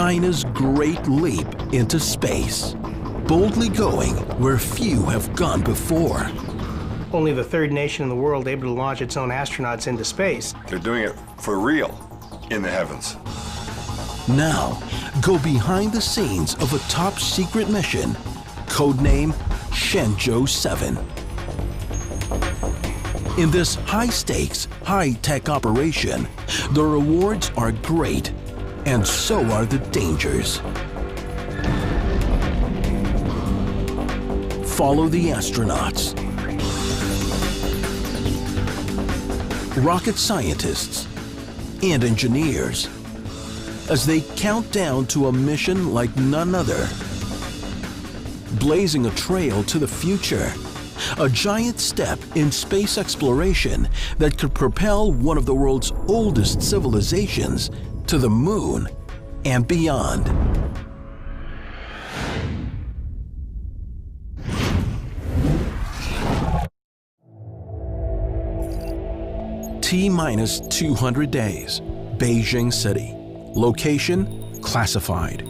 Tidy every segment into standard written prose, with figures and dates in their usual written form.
China's great leap into space, boldly going where few have gone before. Only the third nation in the world able to launch its own astronauts into space. They're doing it for real in the heavens. Now, go behind the scenes of a top secret mission, codename Shenzhou 7. In this high-stakes, high-tech operation, the rewards are great, and so are the dangers. Follow the astronauts, rocket scientists, and engineers as they count down to a mission like none other. Blazing a trail to the future, a giant step in space exploration that could propel one of the world's oldest civilizations to the moon and beyond. T-minus 200 days, Beijing City. Location, classified.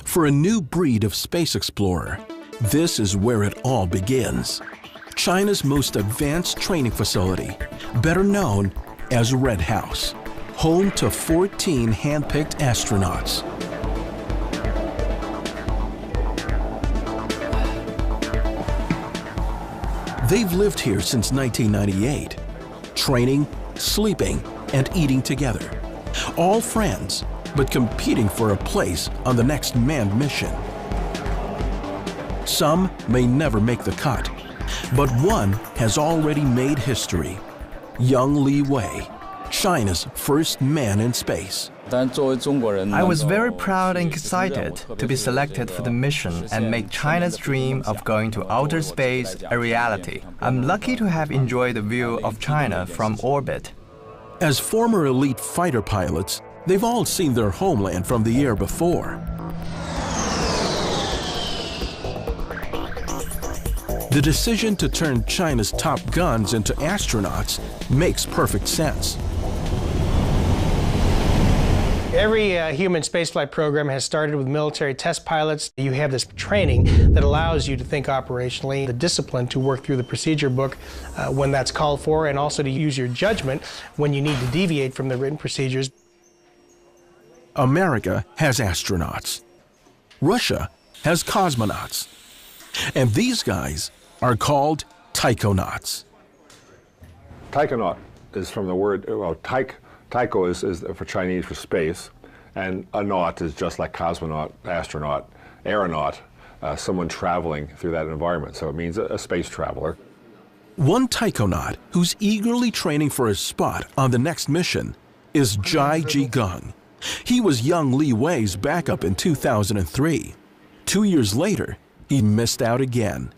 For a new breed of space explorer, this is where it all begins. China's most advanced training facility, better known as Red House, home to 14 hand-picked astronauts. They've lived here since 1998, training, sleeping, and eating together. All friends, but competing for a place on the next manned mission. Some may never make the cut, but one has already made history. Young Li Wei, China's first man in space. I was very proud and excited to be selected for the mission and make China's dream of going to outer space a reality. I'm lucky to have enjoyed the view of China from orbit. As former elite fighter pilots, they've all seen their homeland from the year before. The decision to turn China's top guns into astronauts makes perfect sense. Every human spaceflight program has started with military test pilots. You have this training that allows you to think operationally, the discipline to work through the procedure book when that's called for, and also to use your judgment when you need to deviate from the written procedures. America has astronauts. Russia has cosmonauts. And these guys are called taikonauts. Taikonaut is from the word, well, taiko is for Chinese for space, and a naut is just like cosmonaut, astronaut, aeronaut, someone traveling through that environment. So it means a space traveler. One taikonaut who's eagerly training for his spot on the next mission is Zhai Jigung. He was young Li Wei's backup in 2003. 2 years later, he missed out again.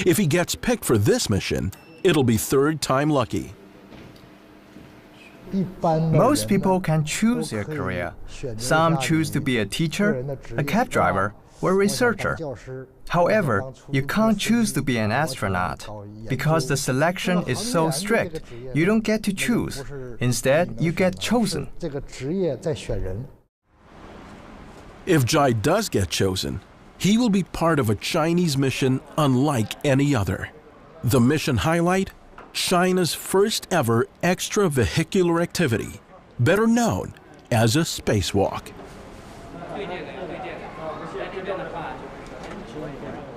If he gets picked for this mission, it'll be third time lucky. Most people can choose their career. Some choose to be a teacher, a cab driver, or a researcher. However, you can't choose to be an astronaut. Because the selection is so strict, you don't get to choose. Instead, you get chosen. If Zhai does get chosen, he will be part of a Chinese mission unlike any other. The mission highlight? China's first ever extravehicular activity, better known as a spacewalk.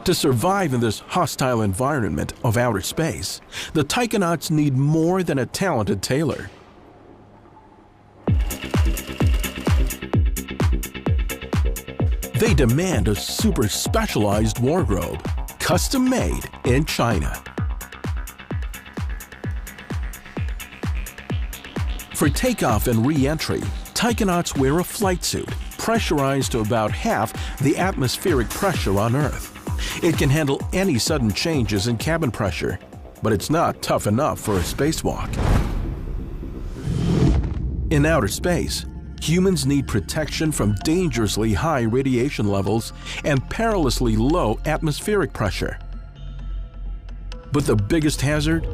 To survive in this hostile environment of outer space, the taikonauts need more than a talented tailor. They demand a super specialized wardrobe, custom made in China. For takeoff and re-entry, taikonauts wear a flight suit, pressurized to about half the atmospheric pressure on Earth. It can handle any sudden changes in cabin pressure, but it's not tough enough for a spacewalk. In outer space, humans need protection from dangerously high radiation levels and perilously low atmospheric pressure. But the biggest hazard?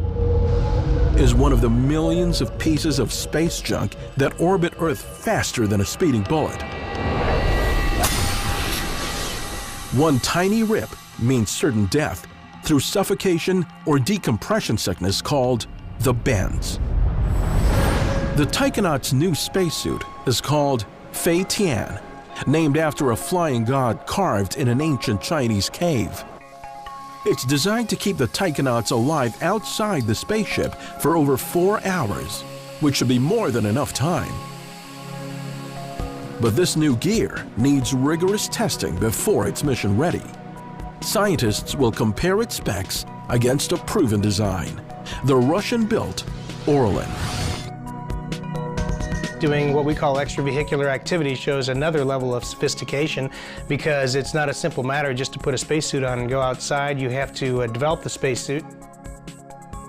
is one of the millions of pieces of space junk that orbit Earth faster than a speeding bullet. One tiny rip means certain death through suffocation or decompression sickness called the bends. The taikonaut's new spacesuit is called Fei Tian, named after a flying god carved in an ancient Chinese cave. It's designed to keep the taikonauts alive outside the spaceship for over 4 hours, which should be more than enough time. But this new gear needs rigorous testing before it's mission ready. Scientists will compare its specs against a proven design, the Russian-built Orlan. Doing what we call extravehicular activity shows another level of sophistication, because it's not a simple matter just to put a spacesuit on and go outside. You have to develop the spacesuit.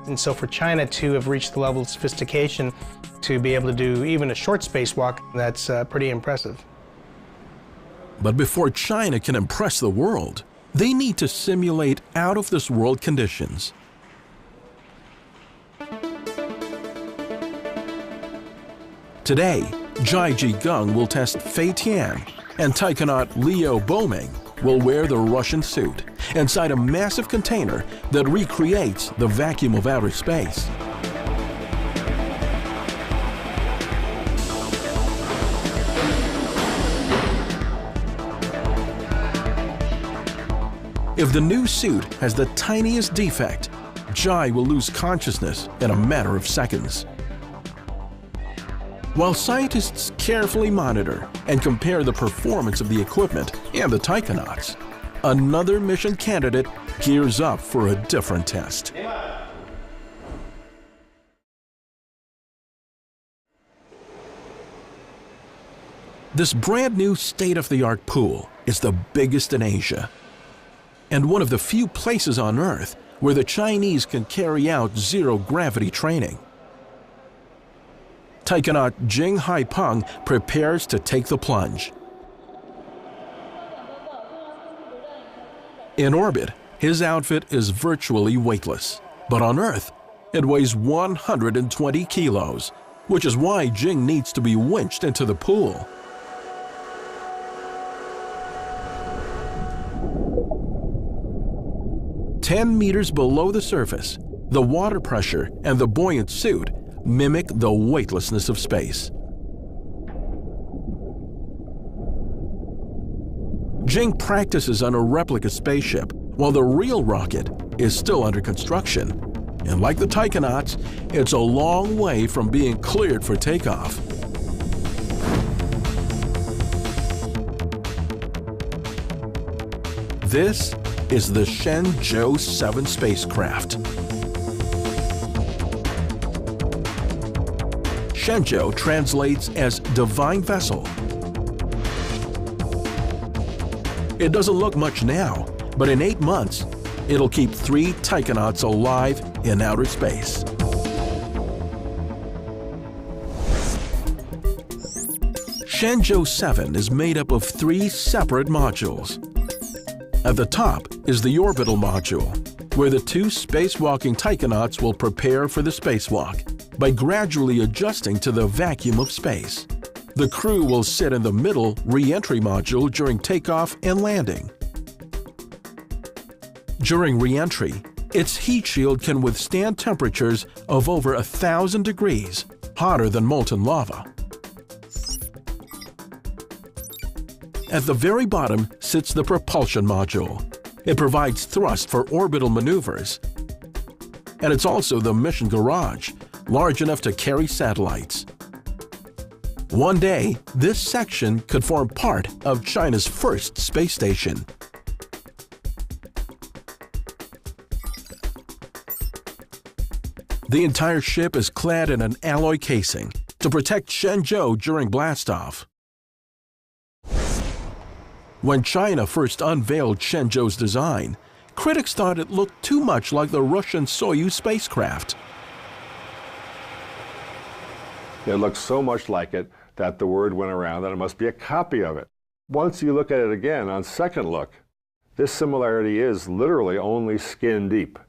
And so for China to have reached the level of sophistication to be able to do even a short spacewalk, that's pretty impressive. But before China can impress the world, they need to simulate out-of-this-world conditions. Today, Zhai Jigang will test Fei Tian, and taikonaut Liu Boming will wear the Russian suit inside a massive container that recreates the vacuum of outer space. If the new suit has the tiniest defect, Zhai will lose consciousness in a matter of seconds. While scientists carefully monitor and compare the performance of the equipment and the taikonauts, another mission candidate gears up for a different test. This brand new state-of-the-art pool is the biggest in Asia, and one of the few places on Earth where the Chinese can carry out zero-gravity training. Taikonaut Jing Haipeng prepares to take the plunge. In orbit, his outfit is virtually weightless, but on Earth, it weighs 120 kilos, which is why Jing needs to be winched into the pool. "10 meters below the surface, the water pressure and the buoyant suit mimic the weightlessness of space. Jing practices on a replica spaceship while the real rocket is still under construction. And like the taikonauts, it's a long way from being cleared for takeoff. This is the Shenzhou 7 spacecraft. Shenzhou translates as divine vessel. It doesn't look much now, but in 8 months, it'll keep 3 taikonauts alive in outer space. Shenzhou 7 is made up of 3 separate modules. At the top is the orbital module, where the 2 spacewalking taikonauts will prepare for the spacewalk by gradually adjusting to the vacuum of space. The crew will sit in the middle re-entry module during takeoff and landing. During re-entry, its heat shield can withstand temperatures of over 1,000 degrees, hotter than molten lava. At the very bottom sits the propulsion module. It provides thrust for orbital maneuvers. And it's also the mission garage, large enough to carry satellites. One day, this section could form part of China's first space station. The entire ship is clad in an alloy casing to protect Shenzhou during blastoff. When China first unveiled Shenzhou's design, critics thought it looked too much like the Russian Soyuz spacecraft. It looks so much like it that the word went around that it must be a copy of it. Once you look at it again on second look, this similarity is literally only skin deep.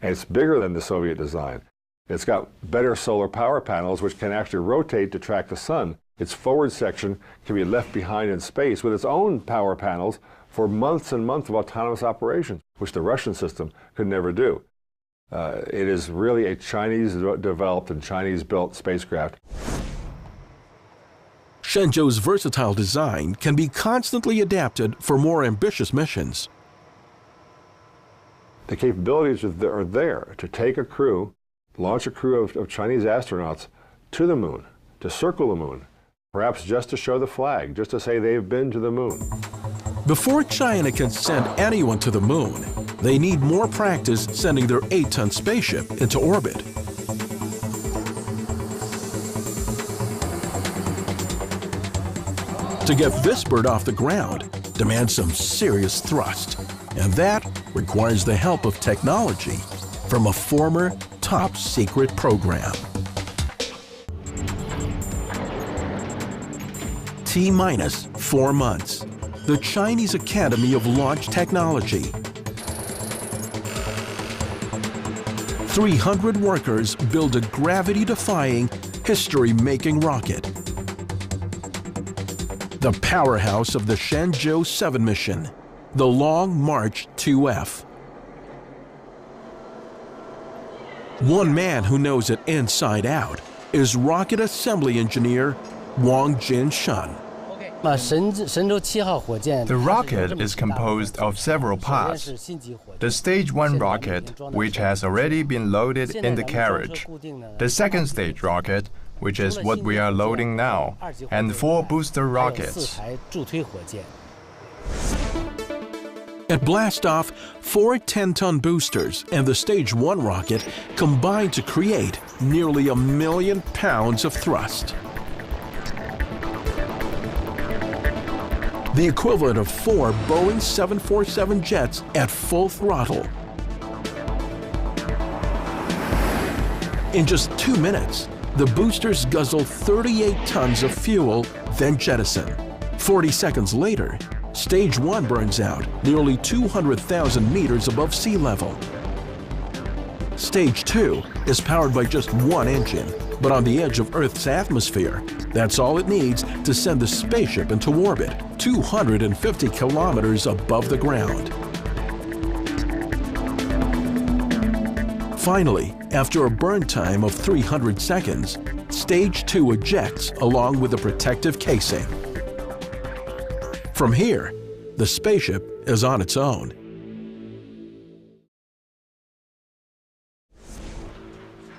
And it's bigger than the Soviet design. It's got better solar power panels which can actually rotate to track the sun. Its forward section can be left behind in space with its own power panels for months and months of autonomous operations, which the Russian system could never do. It is really a Chinese-developed and Chinese-built spacecraft. Shenzhou's versatile design can be constantly adapted for more ambitious missions. The capabilities are there to take a crew, launch a crew of Chinese astronauts to the moon, to circle the moon, perhaps just to show the flag, just to say they've been to the moon. Before China can send anyone to the moon, they need more practice sending their 8-ton spaceship into orbit. To get this bird off the ground demands some serious thrust, and that requires the help of technology from a former top-secret program. T-minus 4 months. The Chinese Academy of Launch Technology. 300 workers build a gravity-defying, history-making rocket. The powerhouse of the Shenzhou 7 mission, the Long March 2F. One man who knows it inside out is rocket assembly engineer Wang Jin-shun. The rocket is composed of several parts. The Stage 1 rocket, which has already been loaded in the carriage. The second stage rocket, which is what we are loading now, and 4 booster rockets. At blastoff, 4 10-ton boosters and the Stage 1 rocket combine to create nearly 1 million pounds of thrust. The equivalent of 4 Boeing 747 jets at full throttle. In just 2 minutes, the boosters guzzle 38 tons of fuel, then jettison. 40 seconds later, Stage 1 burns out nearly 200,000 meters above sea level. Stage 2 is powered by just 1 engine, but on the edge of Earth's atmosphere. That's all it needs to send the spaceship into orbit, 250 kilometers above the ground. Finally, after a burn time of 300 seconds, Stage 2 ejects along with the protective casing. From here, the spaceship is on its own.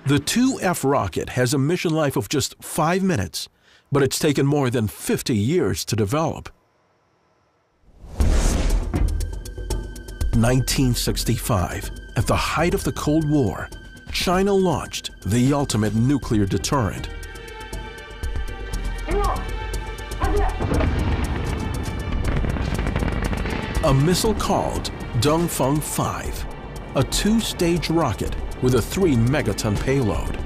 The 2F rocket has a mission life of just 5 minutes, but it's taken more than 50 years to develop. 1965, at the height of the Cold War, China launched the ultimate nuclear deterrent. A missile called Dongfeng 5, a 2-stage rocket with a 3-megaton payload.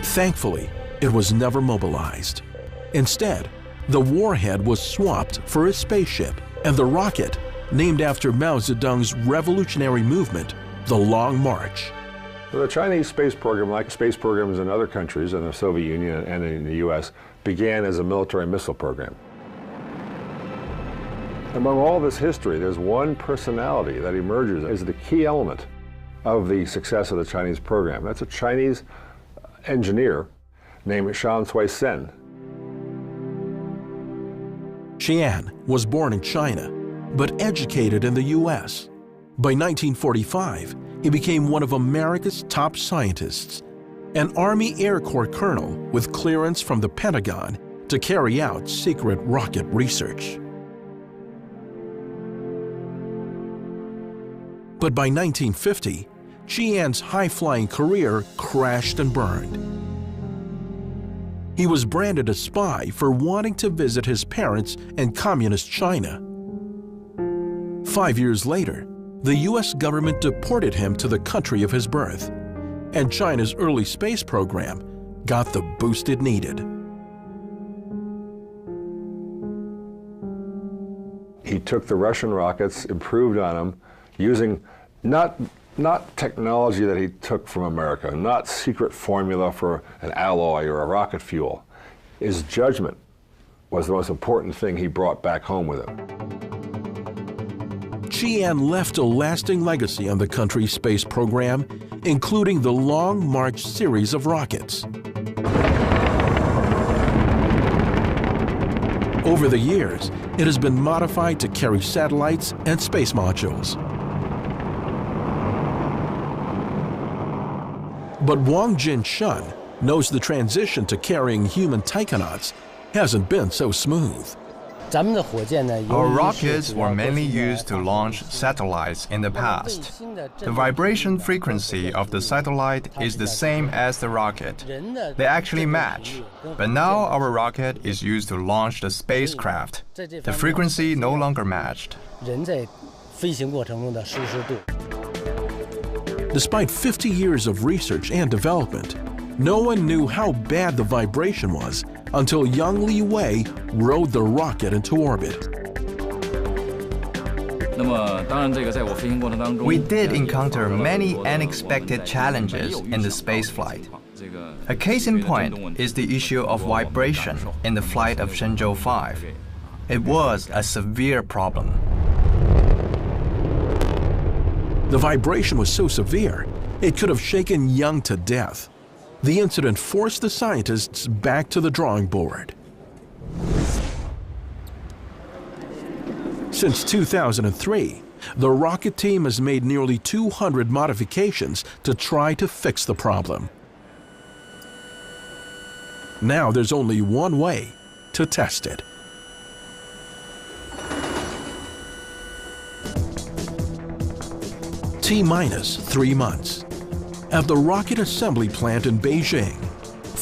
Thankfully, it was never mobilized. Instead, the warhead was swapped for a spaceship, and the rocket, named after Mao Zedong's revolutionary movement, the Long March. The Chinese space program, like space programs in other countries, in the Soviet Union and in the US, began as a military missile program. Among all this history, there's one personality that emerges as the key element of the success of the Chinese program. That's a Chinese engineer named Shan Sui-sen. Qian was born in China, but educated in the US. By 1945, he became one of America's top scientists, an Army Air Corps colonel with clearance from the Pentagon to carry out secret rocket research. But by 1950, Qian's high-flying career crashed and burned. He was branded a spy for wanting to visit his parents in communist China. 5 years later, the US government deported him to the country of his birth, and China's early space program got the boost it needed. he took the Russian rockets, improved on them, using not technology that he took from America, not secret formula for an alloy or a rocket fuel. His judgment was the most important thing he brought back home with him. Qian left a lasting legacy on the country's space program, including the Long March series of rockets. Over the years, it has been modified to carry satellites and space modules. But Wang Jin-shun knows the transition to carrying human taikonauts hasn't been so smooth. Our rockets were mainly used to launch satellites in the past. The vibration frequency of the satellite is the same as the rocket. They actually match. But now our rocket is used to launch the spacecraft. The frequency no longer matched. Despite 50 years of research and development, no one knew how bad the vibration was until young Li Wei rode the rocket into orbit. We did encounter many unexpected challenges in the spaceflight. A case in point is the issue of vibration in the flight of Shenzhou 5. It was a severe problem. The vibration was so severe, it could have shaken Young to death. The incident forced the scientists back to the drawing board. Since 2003, the rocket team has made nearly 200 modifications to try to fix the problem. Now there's only one way to test it. T-minus 3 months. At the rocket assembly plant in Beijing,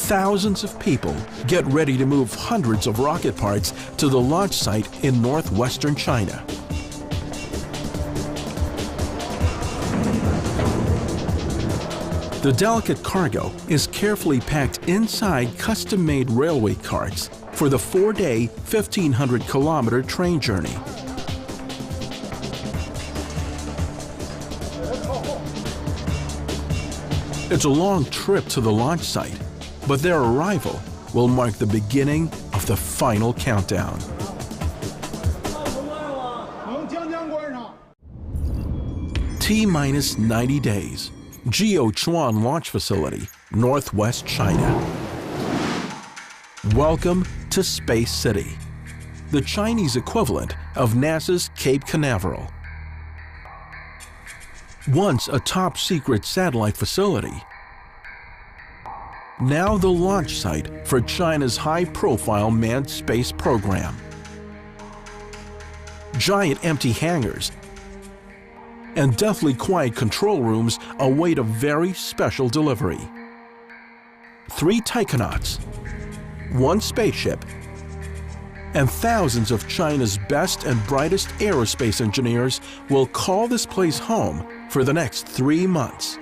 thousands of people get ready to move hundreds of rocket parts to the launch site in northwestern China. The delicate cargo is carefully packed inside custom-made railway carts for the 4-day, 1,500-kilometer train journey. It's a long trip to the launch site, but their arrival will mark the beginning of the final countdown. T-minus 90 days, Jiuquan Launch Facility, northwest China. Welcome to Space City, the Chinese equivalent of NASA's Cape Canaveral. Once a top-secret satellite facility, now the launch site for China's high-profile manned space program. Giant empty hangars and deathly quiet control rooms await a very special delivery. 3 taikonauts, 1 spaceship, and thousands of China's best and brightest aerospace engineers will call this place home for the next 3 months.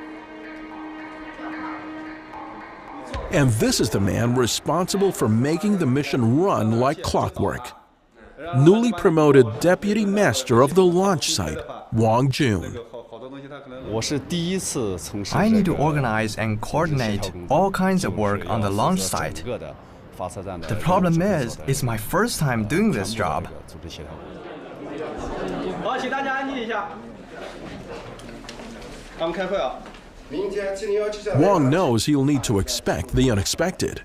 And this is the man responsible for making the mission run like clockwork. Newly promoted Deputy Master of the launch site, Wang Jun. I need to organize and coordinate all kinds of work on the launch site. The problem is, it's my first time doing this job. Wang knows he'll need to expect the unexpected.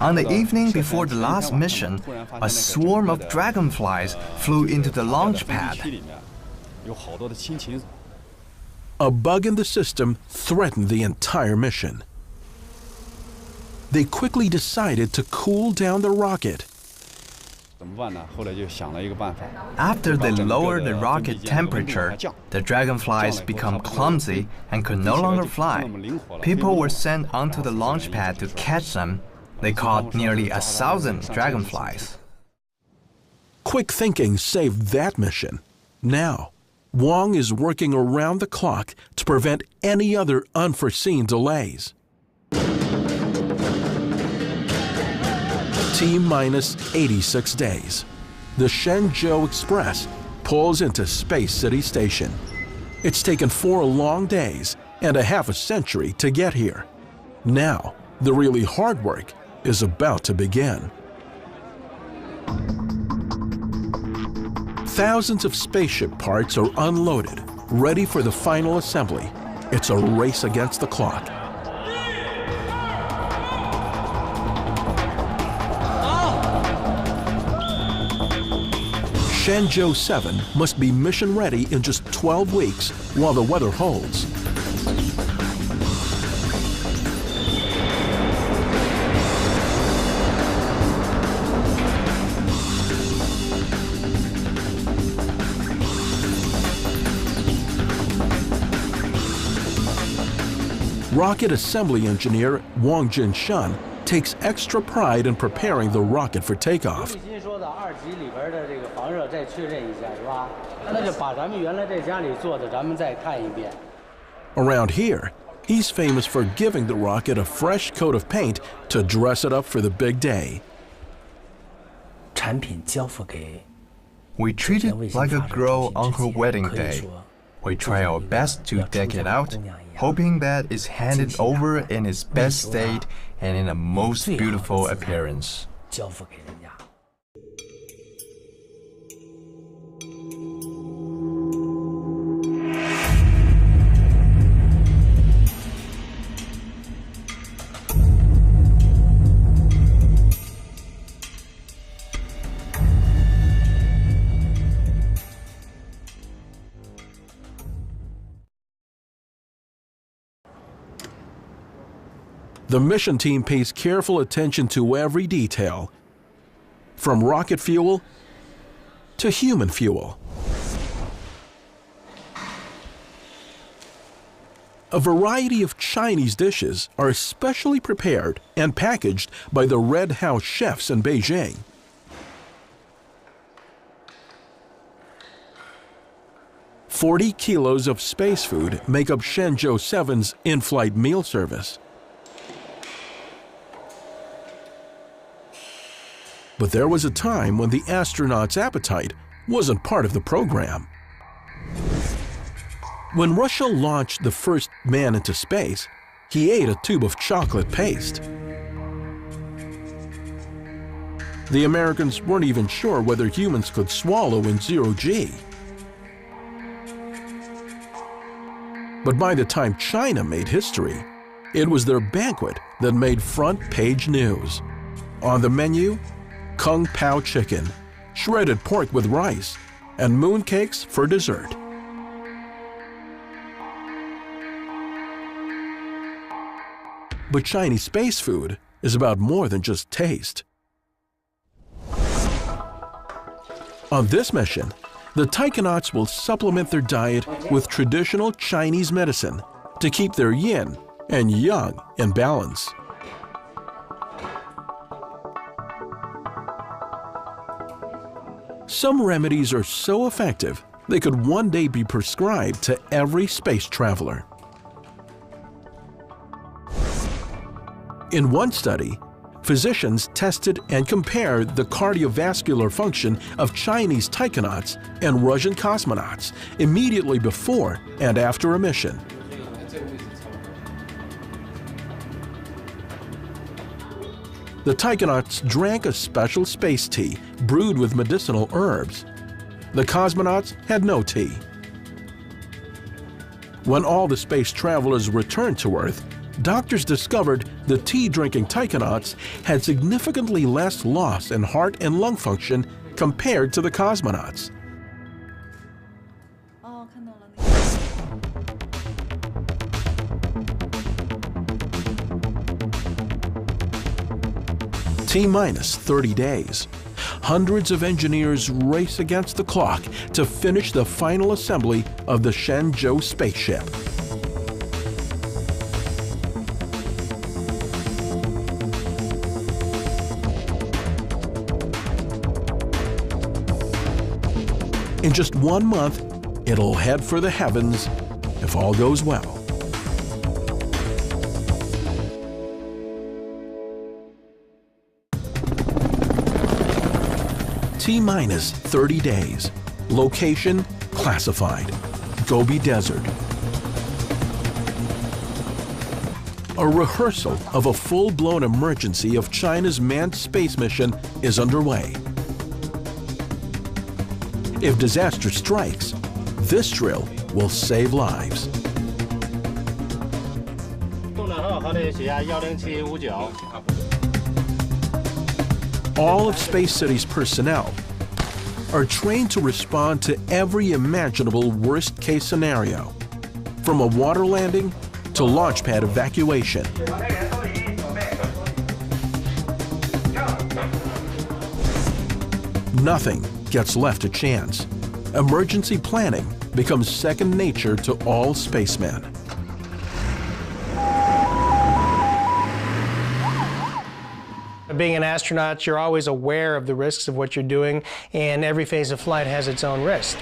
On the evening before the last mission, a swarm of dragonflies flew into the launch pad. A bug in the system threatened the entire mission. They quickly decided to cool down the rocket. After they lowered the rocket temperature, the dragonflies become clumsy and could no longer fly. People were sent onto the launch pad to catch them. They caught nearly 1,000 dragonflies. Quick thinking saved that mission. Now, Wang is working around the clock to prevent any other unforeseen delays. T-minus 86 days. the Shenzhou Express pulls into Space City Station. It's taken 4 long days and a half a century to get here. Now, the really hard work is about to begin. Thousands of spaceship parts are unloaded, ready for the final assembly. It's a race against the clock. Shenzhou 7 must be mission ready in just 12 weeks while the weather holds. Rocket assembly engineer Wang Jinshan takes extra pride in preparing the rocket for takeoff. Around here, he's famous for giving the rocket a fresh coat of paint to dress it up for the big day. We treat it like a girl on her wedding day. We try our best to deck it out, hoping that it's handed over in its best state and in a most beautiful appearance. The mission team pays careful attention to every detail, from rocket fuel to human fuel. A variety of Chinese dishes are specially prepared and packaged by the Red House chefs in Beijing. "40 kilos of space food make up Shenzhou 7's in-flight meal service. But there was a time when the astronauts' appetite wasn't part of the program. When Russia launched the first man into space, he ate a tube of chocolate paste. The Americans weren't even sure whether humans could swallow in zero-G. But by the time China made history, it was their banquet that made front-page news. On the menu, Kung Pao chicken, shredded pork with rice, and mooncakes for dessert. But Chinese space food is about more than just taste. On this mission, the taikonauts will supplement their diet with traditional Chinese medicine to keep their yin and yang in balance. Some remedies are so effective they could one day be prescribed to every space traveler. In one study, physicians tested and compared the cardiovascular function of Chinese taikonauts and Russian cosmonauts immediately before and after a mission. The taikonauts drank a special space tea brewed with medicinal herbs. The cosmonauts had no tea. When all the space travelers returned to Earth, doctors discovered the tea-drinking taikonauts had significantly less loss in heart and lung function compared to the cosmonauts. T-minus 30 days. Hundreds of engineers race against the clock to finish the final assembly of the Shenzhou spaceship. In just 1 month, it'll head for the heavens if all goes well. T-minus 30 days. Location classified. Gobi Desert. A rehearsal of a full-blown emergency of China's manned space mission is underway. If disaster strikes, this drill will save lives. All of Space City's personnel are trained to respond to every imaginable worst-case scenario, from a water landing to launch pad evacuation. Nothing gets left to chance. Emergency planning becomes second nature to all spacemen. Being an astronaut, you're always aware of the risks of what you're doing, and every phase of flight has its own risk.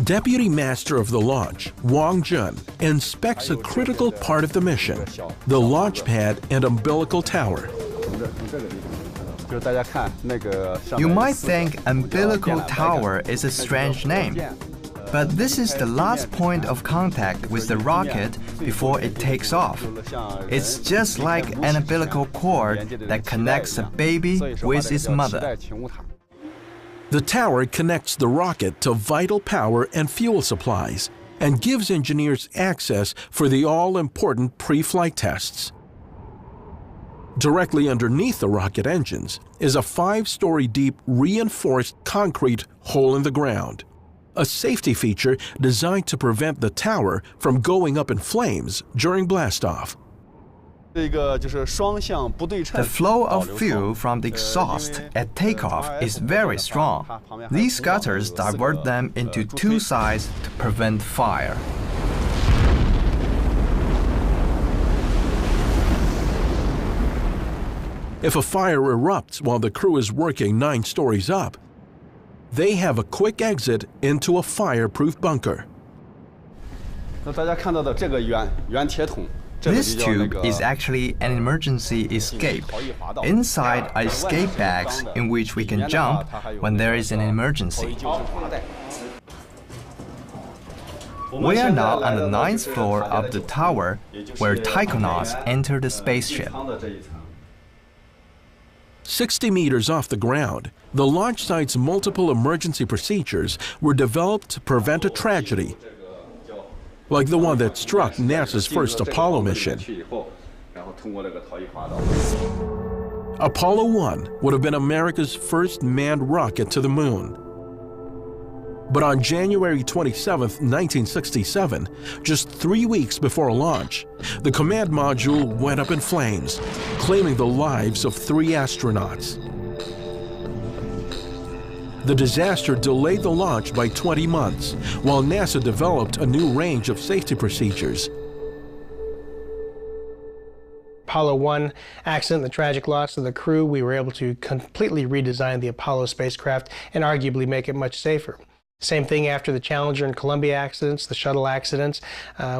Deputy Master of the Launch, Wang Jun, inspects a critical part of the mission, the launch pad and umbilical tower. You might think umbilical tower is a strange name, but this is the last point of contact with the rocket before it takes off. It's just like an umbilical cord that connects a baby with its mother. The tower connects the rocket to vital power and fuel supplies and gives engineers access for the all-important pre-flight tests. Directly underneath the rocket engines is a 5-story deep reinforced concrete hole in the ground, a safety feature designed to prevent the tower from going up in flames during blastoff. The flow of fuel from the exhaust at takeoff is very strong. These gutters divert them into two sides to prevent fire. If a fire erupts while the crew is working 9 stories up, they have a quick exit into a fireproof bunker. This tube is actually an emergency escape. Inside are escape bags in which we can jump when there is an emergency. We are now on the 9th floor of the tower where taikonauts enter the spaceship. 60 meters off the ground, the launch site's multiple emergency procedures were developed to prevent a tragedy, like the one that struck NASA's first Apollo mission. Apollo 1 would have been America's first manned rocket to the moon. But on January 27, 1967, just 3 weeks before launch, the command module went up in flames, claiming the lives of 3 astronauts. The disaster delayed the launch by 20 months, while NASA developed a new range of safety procedures. Apollo 1 accident, the tragic loss of the crew, we were able to completely redesign the Apollo spacecraft and arguably make it much safer. Same thing after the Challenger and Columbia accidents, the shuttle accidents.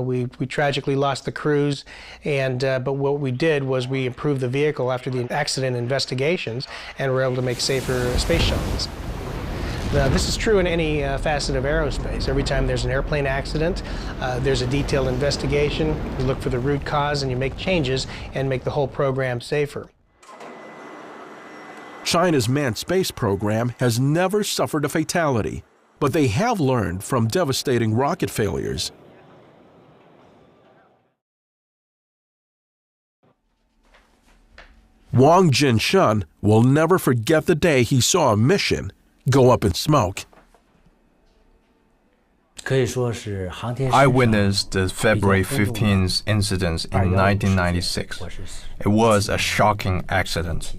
We tragically lost the crews, but what we did was we improved the vehicle after the accident investigations and were able to make safer space shuttles. This is true in any facet of aerospace. Every time there's an airplane accident, there's a detailed investigation. You look for the root cause and you make changes and make the whole program safer. China's manned space program has never suffered a fatality, but they have learned from devastating rocket failures. Wang Jinshan will never forget the day he saw a mission go up in smoke. I witnessed the February 15th incident in 1996. It was a shocking accident.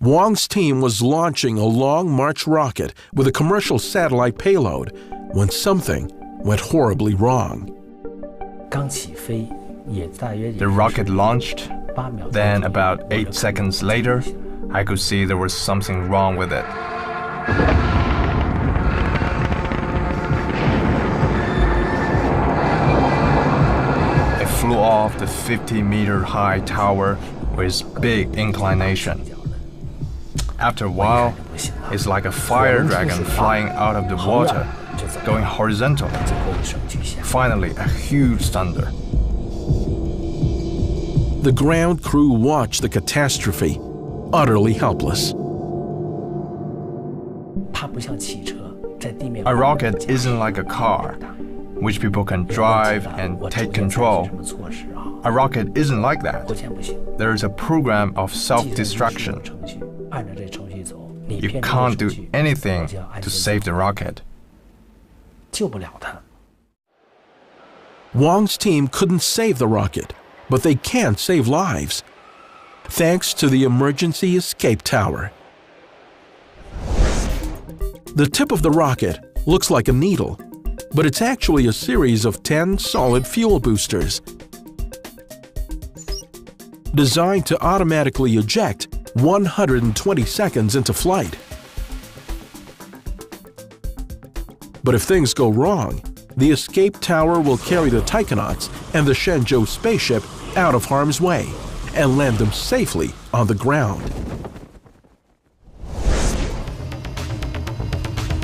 Wang's team was launching a Long March rocket with a commercial satellite payload when something went horribly wrong. The rocket launched, then about 8 seconds later, I could see there was something wrong with it. It flew off the 50-meter high tower with big inclination. After a while, it's like a fire dragon flying out of the water, going horizontal. Finally, a huge thunder. The ground crew watched the catastrophe, utterly helpless. A rocket isn't like a car, which people can drive and take control. A rocket isn't like that. There is a program of self-destruction. You can't do anything to save the rocket. Wang's team couldn't save the rocket, but they can save lives, thanks to the emergency escape tower. The tip of the rocket looks like a needle, but it's actually a series of 10 solid fuel boosters designed to automatically eject 120 seconds into flight. But if things go wrong, the escape tower will carry the taikonauts and the Shenzhou spaceship out of harm's way and land them safely on the ground.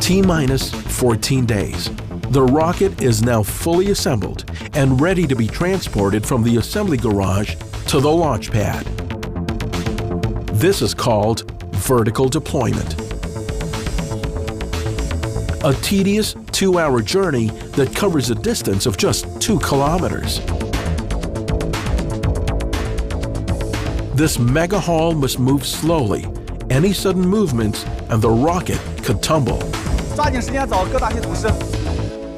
T-minus 14 days. The rocket is now fully assembled and ready to be transported from the assembly garage to the launch pad. This is called vertical deployment. A tedious 2-hour journey that covers a distance of just 2 kilometers. This mega haul must move slowly. Any sudden movements and the rocket could tumble.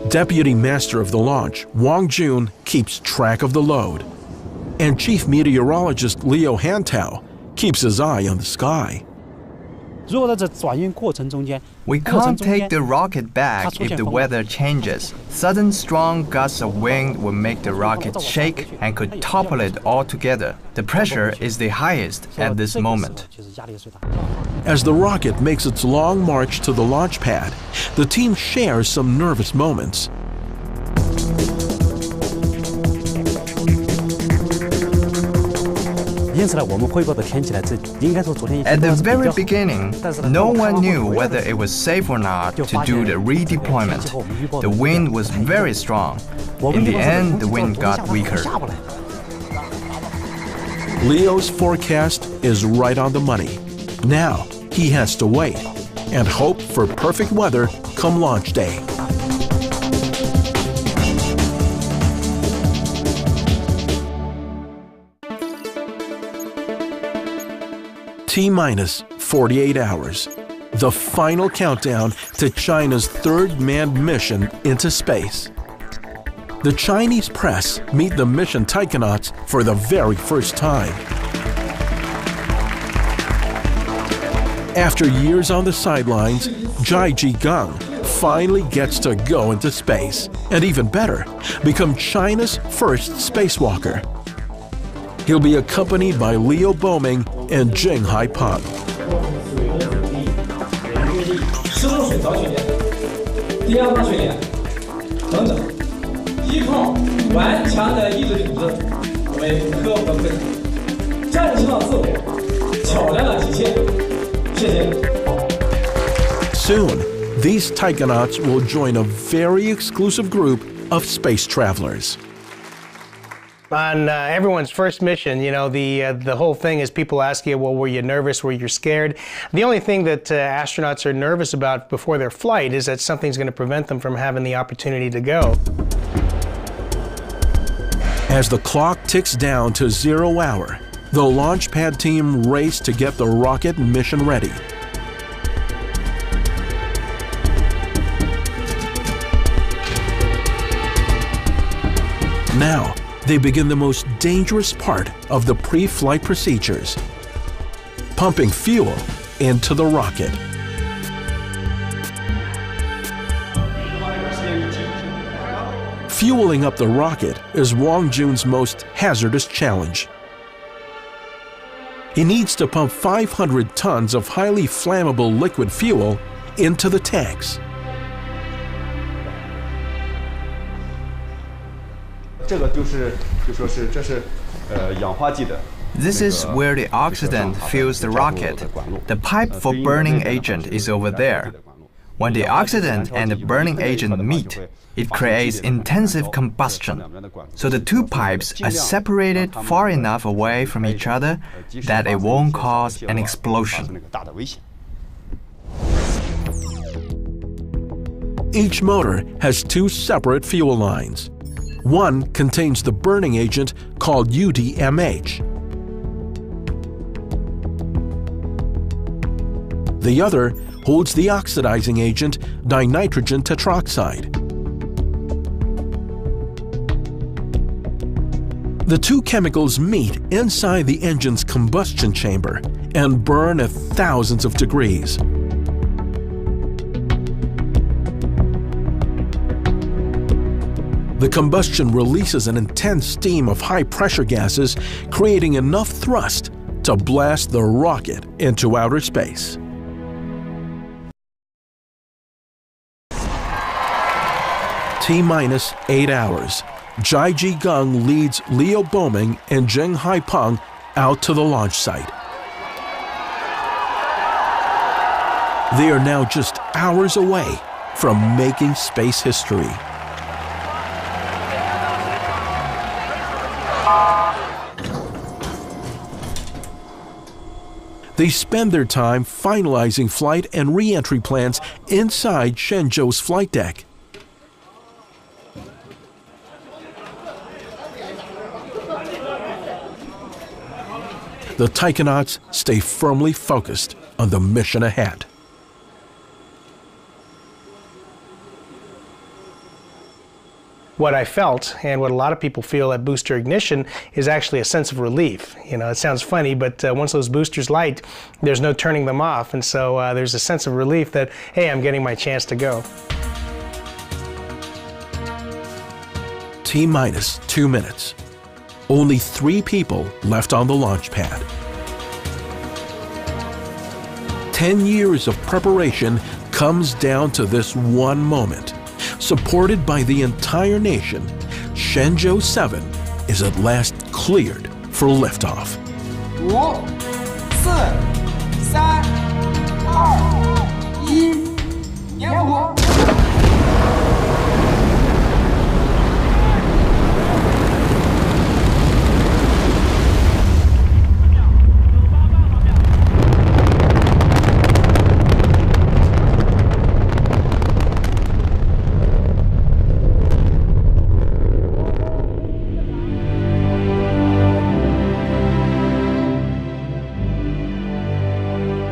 Deputy Master of the Launch, Wang Jun, keeps track of the load. And Chief Meteorologist Liu Hantao keeps his eye on the sky. We can't take the rocket back if the weather changes. Sudden strong gusts of wind will make the rocket shake and could topple it altogether. The pressure is the highest at this moment. As the rocket makes its long march to the launch pad, the team shares some nervous moments. At the very beginning, no one knew whether it was safe or not to do the redeployment. The wind was very strong. In the end, the wind got weaker. Leo's forecast is right on the money. Now he has to wait and hope for perfect weather come launch day. T-minus 48 hours, the final countdown to China's 3rd manned mission into space. The Chinese press meet the mission taikonauts for the very first time. After years on the sidelines, Zhai Jigang finally gets to go into space, and even better, become China's first spacewalker. He'll be accompanied by Liu Boming and Jing Haipeng. Soon, these taikonauts will join a very exclusive group of space travelers. On everyone's first mission, you know, the whole thing is people ask you, well, were you nervous, were you scared? The only thing that astronauts are nervous about before their flight is that something's going to prevent them from having the opportunity to go. As the clock ticks down to 0 hour, the launch pad team race to get the rocket mission ready. Now, they begin the most dangerous part of the pre-flight procedures, pumping fuel into the rocket. Fueling up the rocket is Wang Jun's most hazardous challenge. He needs to pump 500 tons of highly flammable liquid fuel into the tanks. This is where the oxidant fills the rocket. The pipe for burning agent is over there. When the oxidant and the burning agent meet, it creates intensive combustion. So the two pipes are separated far enough away from each other that it won't cause an explosion. Each motor has two separate fuel lines. One contains the burning agent called UDMH. The other holds the oxidizing agent dinitrogen tetroxide. The two chemicals meet inside the engine's combustion chamber and burn at thousands of degrees. The combustion releases an intense stream of high-pressure gases, creating enough thrust to blast the rocket into outer space. T-minus 8 hours. Jai-Ji Gung leads Liu Boming and Zheng Haipeng out to the launch site. They are now just hours away from making space history. They spend their time finalizing flight and re-entry plans inside Shenzhou's flight deck. The taikonauts stay firmly focused on the mission ahead. What I felt, and what a lot of people feel at booster ignition, is actually a sense of relief. You know, it sounds funny, but once those boosters light, there's no turning them off, and so there's a sense of relief that, hey, I'm getting my chance to go. T-minus 2 minutes. Only 3 people left on the launch pad. 10 years of preparation comes down to this one moment. Supported by the entire nation, Shenzhou 7 is at last cleared for liftoff. 5、4、3、2、1，点火！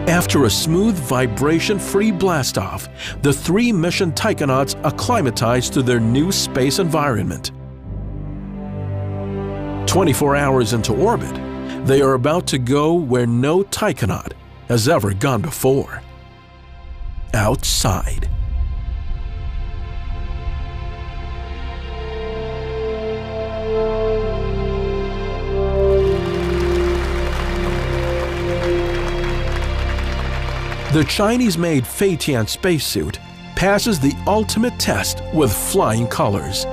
After a smooth, vibration-free blastoff, the 3 mission taikonauts acclimatize to their new space environment. 24 hours into orbit, they are about to go where no taikonaut has ever gone before. Outside. The Chinese-made Feitian spacesuit passes the ultimate test with flying colors.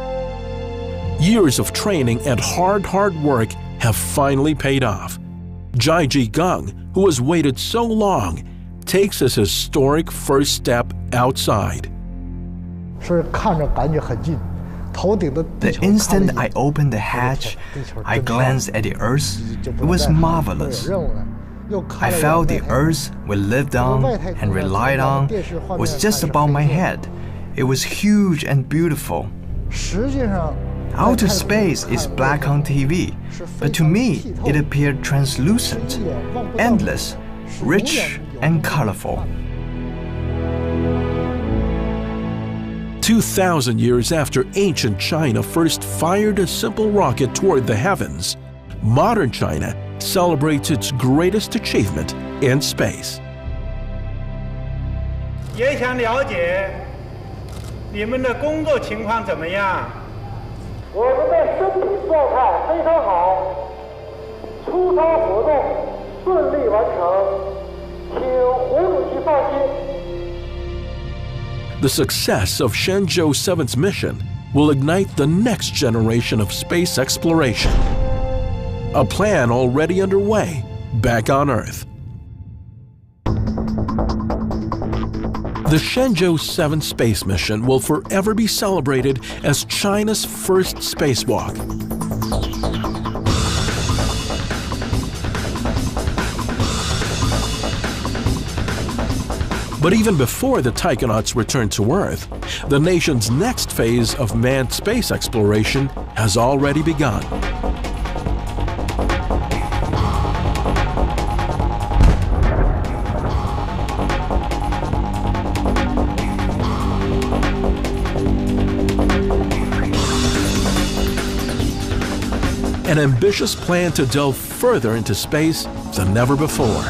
Years of training and hard work have finally paid off. Jai-Ji Gung, who has waited so long, takes his historic first step outside. The instant I opened the hatch, I glanced at the Earth. It was marvelous. I felt the Earth we lived on and relied on was just above my head. It was huge and beautiful. Outer space is black on TV, but to me it appeared translucent, endless, rich and colorful. 2,000 years after ancient China first fired a simple rocket toward the heavens, modern China celebrates its greatest achievement in space. 也想了解你们的工作情况怎么样？我们的身体状态非常好，出舱活动顺利完成，请胡主席放心。 The success of Shenzhou 7's mission will ignite the next generation of space exploration. a plan already underway back on Earth. The Shenzhou 7 space mission will forever be celebrated as China's first spacewalk. But even before the Taikonauts return to Earth, the nation's next phase of manned space exploration has already begun. An ambitious plan to delve further into space than never before.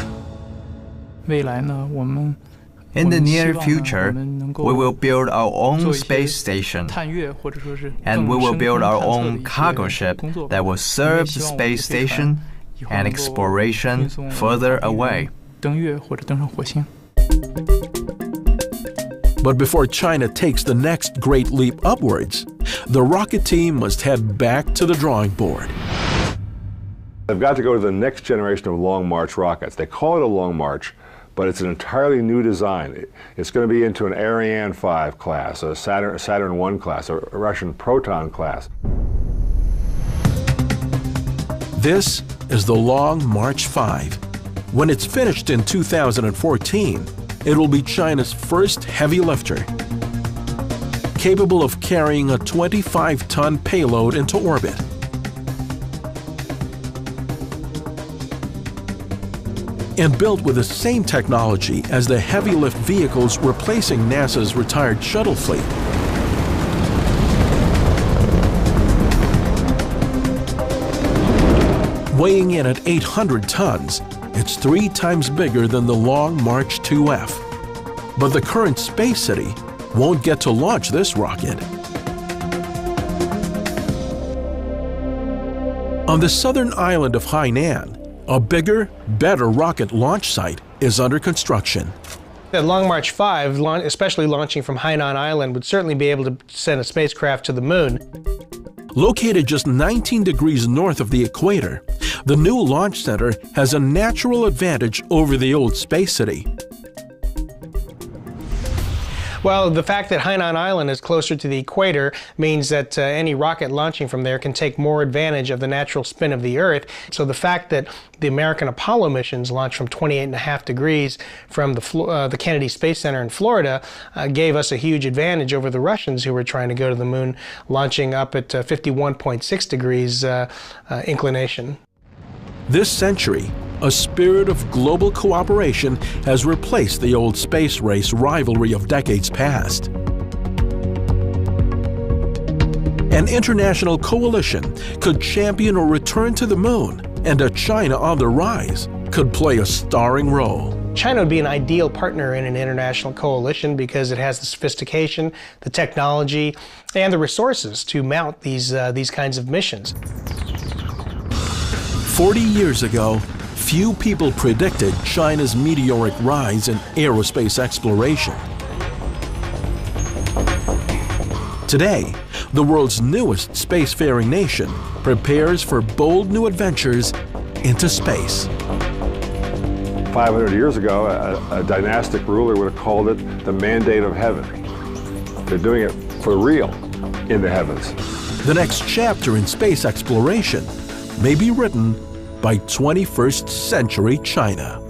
In the near future, we will build our own space station, and we will build our own cargo ship that will serve the space station and exploration further away. But before China takes the next great leap upwards, the rocket team must head back to the drawing board. They've got to go to the next generation of Long March rockets. They call it a Long March, but it's an entirely new design. It's going to be into an Ariane 5 class, a Saturn 1 class, a Russian Proton class. This is the Long March 5. When it's finished in 2014, it will be China's first heavy lifter, capable of carrying a 25-ton payload into orbit. And built with the same technology as the heavy lift vehicles replacing NASA's retired shuttle fleet. Weighing in at 800 tons, it's 3 times bigger than the Long March 2F. But the current Space City won't get to launch this rocket. On the southern island of Hainan, a bigger, better rocket launch site is under construction. The Long March 5, especially launching from Hainan Island, would certainly be able to send a spacecraft to the moon. Located just 19 degrees north of the equator, the new launch center has a natural advantage over the old Space City. Well, the fact that Hainan Island is closer to the equator means that any rocket launching from there can take more advantage of the natural spin of the Earth. So the fact that the American Apollo missions launched from 28.5 degrees from the Kennedy Space Center in Florida gave us a huge advantage over the Russians who were trying to go to the moon, launching up at 51.6 degrees inclination. This century, a spirit of global cooperation has replaced the old space race rivalry of decades past. An international coalition could champion a return to the moon, and a China on the rise could play a starring role. China would be an ideal partner in an international coalition because it has the sophistication, the technology, and the resources to mount these kinds of missions. 40 years ago, few people predicted China's meteoric rise in aerospace exploration. Today, the world's newest spacefaring nation prepares for bold new adventures into space. 500 years ago, a dynastic ruler would have called it the mandate of heaven. They're doing it for real in the heavens. The next chapter in space exploration may be written by 21st century China.